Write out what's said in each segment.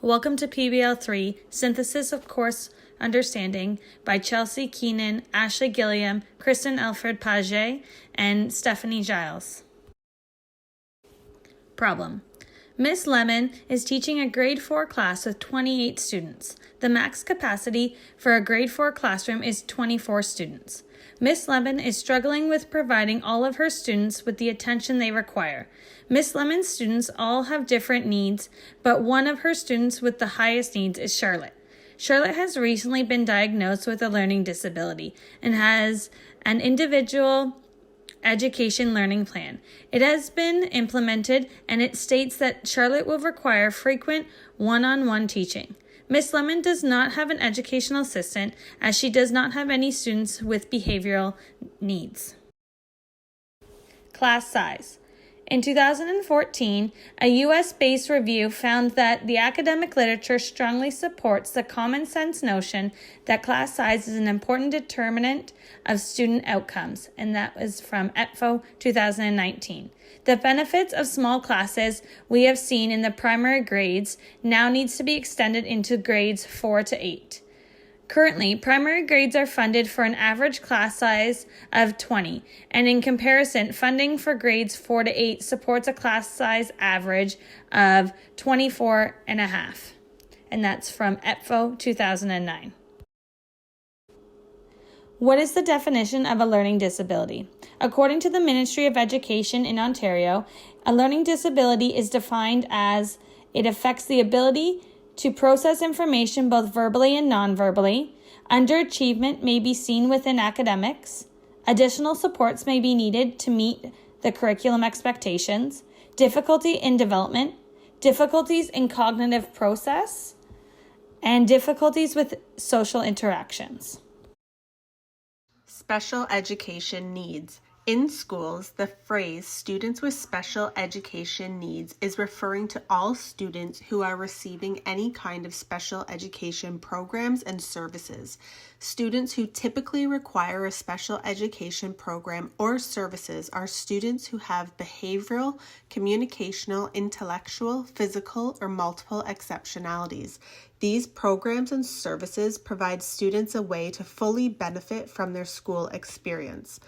Welcome to PBL 3, Synthesis of Course Understanding by Chelsea Keenan, Ashley Gilliam, Kristen Alfred Paget, and Stephanie Giles. Problem. Miss Lemon is teaching a grade 4 class with 28 students. The max capacity for a grade 4 classroom is 24 students. Miss Lemon is struggling with providing all of her students with the attention they require. Miss Lemon's students all have different needs, but one of her students with the highest needs is Charlotte. Charlotte has recently been diagnosed with a learning disability and has an individual education learning plan. It has been implemented and it states that Charlotte will require frequent one-on-one teaching. Miss Lemon does not have an educational assistant as she does not have any students with behavioral needs. Class size. In 2014, a U.S.-based review found that the academic literature strongly supports the common sense notion that class size is an important determinant of student outcomes, and that was from ETFO 2019. The benefits of small classes we have seen in the primary grades now needs to be extended into grades 4 to 8. Currently, primary grades are funded for an average class size of 20, and in comparison, funding for grades 4 to 8 supports a class size average of 24.5, and that's from ETFO 2009. What is the definition of a learning disability? According to the Ministry of Education in Ontario, a learning disability is defined as it affects the ability to process information both verbally and non-verbally. Underachievement may be seen within academics. Additional supports may be needed to meet the curriculum expectations. Difficulty in development, difficulties in cognitive process, and difficulties with social interactions. Special education needs. In schools, the phrase students with special education needs is referring to all students who are receiving any kind of special education programs and services. Students who typically require a special education program or services are students who have behavioral, communicational, intellectual, physical, or multiple exceptionalities. These programs and services provide students a way to fully benefit from their school experience.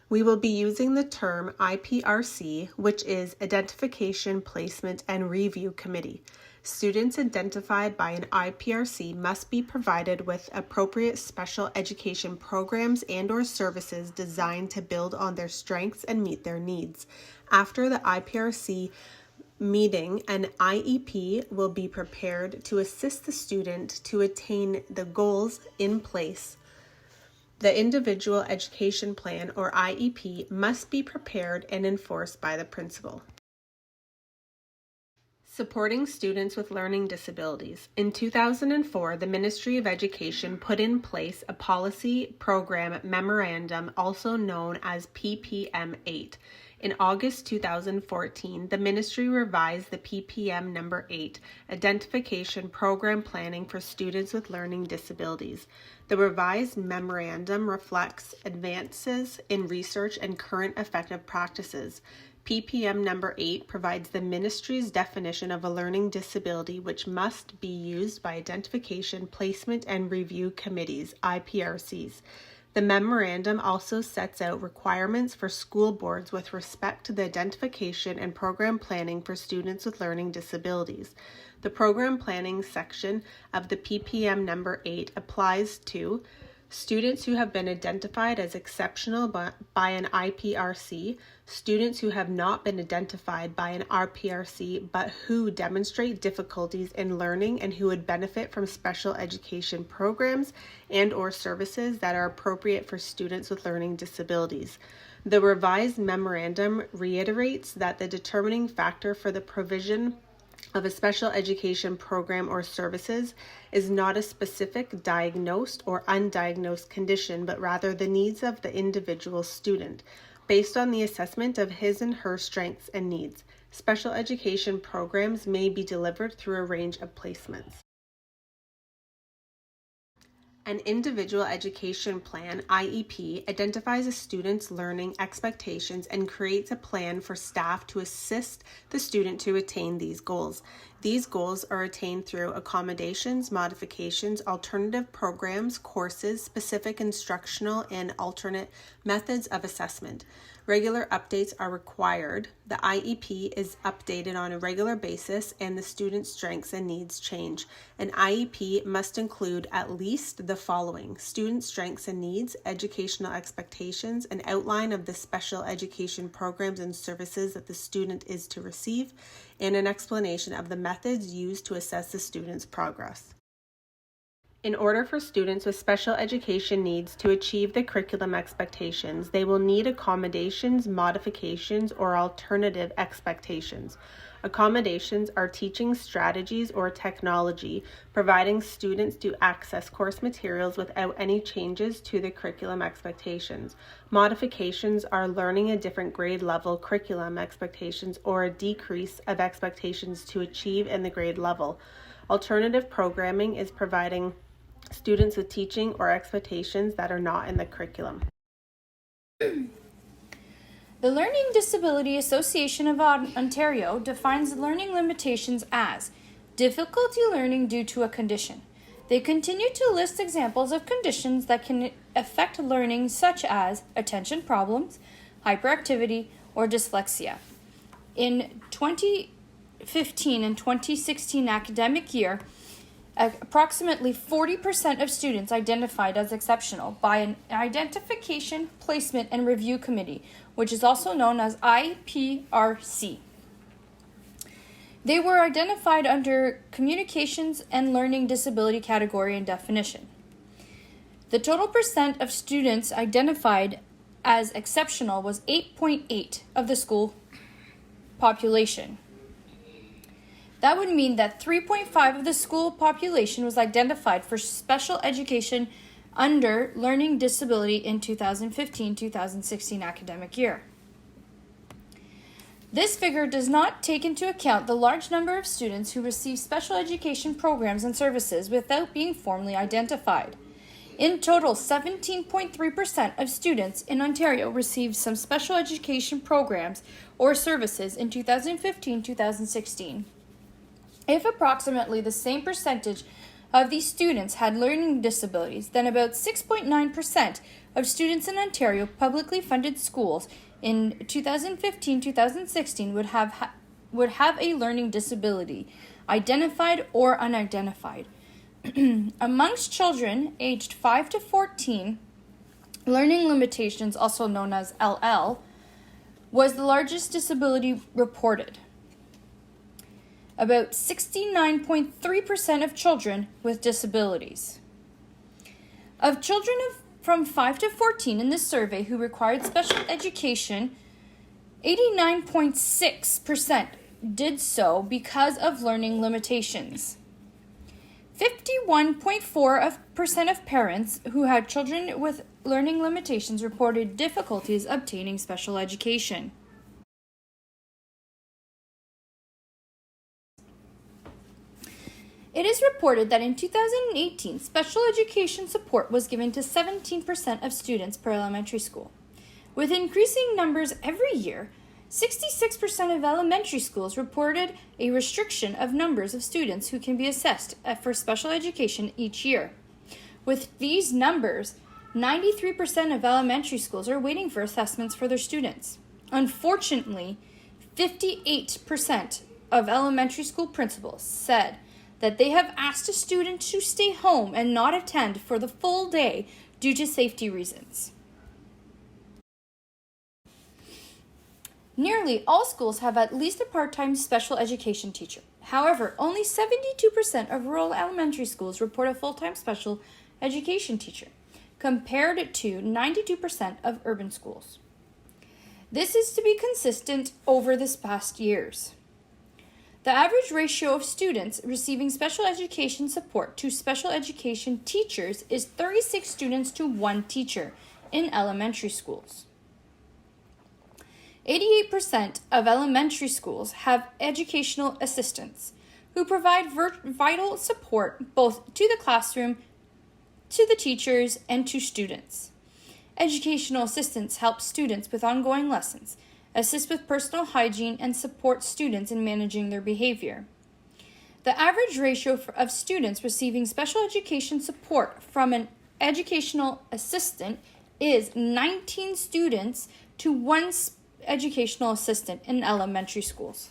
We will be using the term IPRC, which is Identification, Placement, and Review Committee. Students identified by an IPRC must be provided with appropriate special education programs and/or services designed to build on their strengths and meet their needs. After the IPRC meeting, an IEP will be prepared to assist the student to attain the goals in place. The individual education plan, or IEP, must be prepared and enforced by the principal. Supporting students with learning disabilities. In 2004, the Ministry of Education put in place a policy program memorandum, also known as PPM 8. In August 2014, the ministry revised the PPM number 8, Identification Program Planning for Students with Learning Disabilities. The revised memorandum reflects advances in research and current effective practices. PPM number 8 provides the ministry's definition of a learning disability, which must be used by Identification, Placement, and Review Committees, IPRCs. The memorandum also sets out requirements for school boards with respect to the identification and program planning for students with learning disabilities. The program planning section of the PPM number 8 applies to students who have been identified as exceptional by an IPRC, students who have not been identified by an RPRC but who demonstrate difficulties in learning and who would benefit from special education programs and/or services that are appropriate for students with learning disabilities. The revised memorandum reiterates that the determining factor for the provision of a special education program or services is not a specific diagnosed or undiagnosed condition, but rather the needs of the individual student, based on the assessment of his and her strengths and needs. Special education programs may be delivered through a range of placements. An individual education plan, IEP, identifies a student's learning expectations and creates a plan for staff to assist the student to attain these goals. These goals are attained through accommodations, modifications, alternative programs, courses, specific instructional and alternate methods of assessment. Regular updates are required. The IEP is updated on a regular basis and the student's strengths and needs change. An IEP must include at least the following: student strengths and needs, educational expectations, an outline of the special education programs and services that the student is to receive, and an explanation of the methods used to assess the student's progress. In order for students with special education needs to achieve the curriculum expectations, they will need accommodations, modifications, or alternative expectations. Accommodations are teaching strategies or technology, providing students to access course materials without any changes to the curriculum expectations. Modifications are learning a different grade level curriculum expectations or a decrease of expectations to achieve in the grade level. Alternative programming is providing students with teaching or expectations that are not in the curriculum. The Learning Disability Association of Ontario defines learning limitations as difficulty learning due to a condition. They continue to list examples of conditions that can affect learning, such as attention problems, hyperactivity, or dyslexia. In 2015 and 2016 academic year, approximately 40% of students identified as exceptional by an Identification, Placement, and Review Committee, which is also known as IPRC. They were identified under Communications and Learning Disability category and definition. The total percent of students identified as exceptional was 8.8% of the school population. That would mean that 3.5% of the school population was identified for special education under learning disability in 2015-2016 academic year. This figure does not take into account the large number of students who receive special education programs and services without being formally identified. In total, 17.3% of students in Ontario received some special education programs or services in 2015-2016. If approximately the same percentage of these students had learning disabilities, then about 6.9% of students in Ontario publicly funded schools in 2015-2016 would have a learning disability, identified or unidentified. Amongst children aged 5 to 14, learning limitations, also known as LL, was the largest disability reported. About 69.3% of children with disabilities. Of children from 5 to 14 in this survey who required special education, 89.6% did so because of learning limitations. 51.4% of parents who had children with learning limitations reported difficulties obtaining special education. It is reported that in 2018, special education support was given to 17% of students per elementary school. With increasing numbers every year, 66% of elementary schools reported a restriction of numbers of students who can be assessed for special education each year. With these numbers, 93% of elementary schools are waiting for assessments for their students. Unfortunately, 58% of elementary school principals said that they have asked a student to stay home and not attend for the full day due to safety reasons. Nearly all schools have at least a part-time special education teacher. However, only 72% of rural elementary schools report a full-time special education teacher, compared to 92% of urban schools. This is to be consistent over this past years. The average ratio of students receiving special education support to special education teachers is 36 students to 1 teacher in elementary schools. 88% of elementary schools have educational assistants who provide vital support both to the classroom, to the teachers, and to students. Educational assistants help students with ongoing lessons, assist with personal hygiene, and support students in managing their behavior. The average ratio of students receiving special education support from an educational assistant is 19 students to one educational assistant in elementary schools.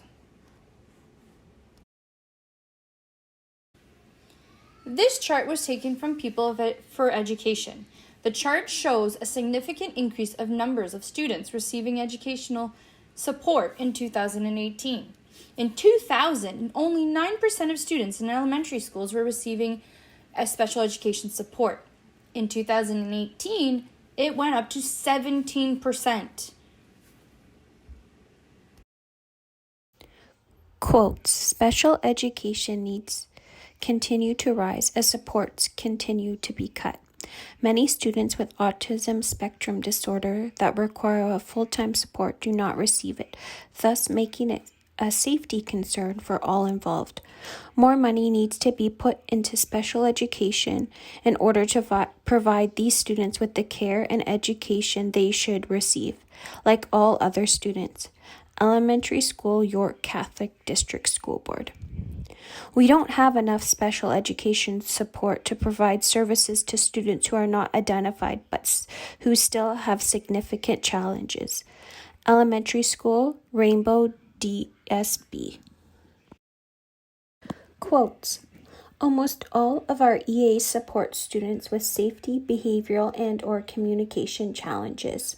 This chart was taken from People for Education. The chart shows a significant increase of numbers of students receiving educational support in 2018. In 2000, only 9% of students in elementary schools were receiving a special education support. In 2018, it went up to 17%. Quotes, special education needs continue to rise as supports continue to be cut. Many students with autism spectrum disorder that require a full-time support do not receive it, thus making it a safety concern for all involved. More money needs to be put into special education in order to provide these students with the care and education they should receive, like all other students. Elementary School, York Catholic District School Board. We don't have enough special education support to provide services to students who are not identified but who still have significant challenges. Elementary School, Rainbow DSB. Quotes. Almost all of our EAs support students with safety, behavioral, and/or communication challenges.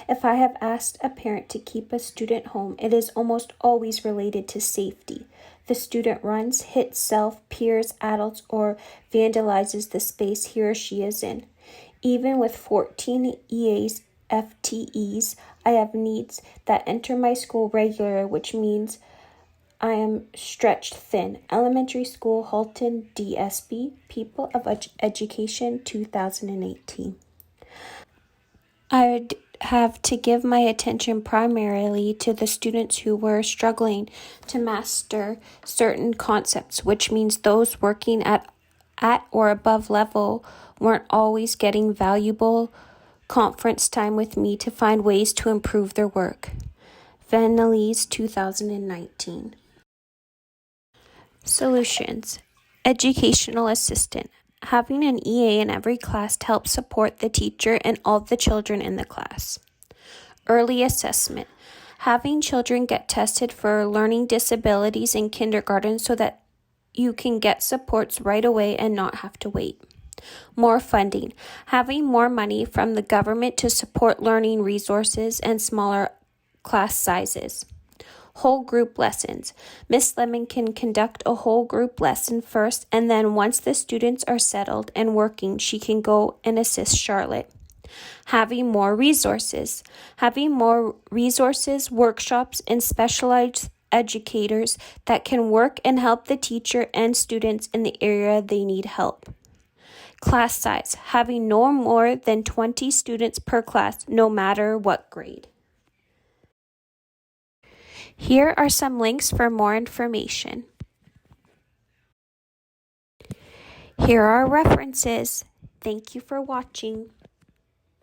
If I have asked a parent to keep a student home, it is almost always related to safety. The student runs, hits self, peers, adults, or vandalizes the space he or she is in. Even with 14 EAs, FTEs, I have needs that enter my school regular, which means I am stretched thin. Elementary School, Halton, DSB, People of Education, 2018. I would have to give my attention primarily to the students who were struggling to master certain concepts, which means those working at or above level weren't always getting valuable conference time with me to find ways to improve their work. Vanelise, 2019. Solutions. Educational assistant. Having an EA in every class to help support the teacher and all the children in the class. Early assessment. Having children get tested for learning disabilities in kindergarten so that you can get supports right away and not have to wait. More funding. Having more money from the government to support learning resources and smaller class sizes. Whole group lessons. Miss Lemon can conduct a whole group lesson first, and then once the students are settled and working, she can go and assist Charlotte. Having more resources. Having more resources, workshops, and specialized educators that can work and help the teacher and students in the area they need help. Class size. Having no more than 20 students per class, no matter what grade. Here are some links for more information. Here are references. Thank you for watching.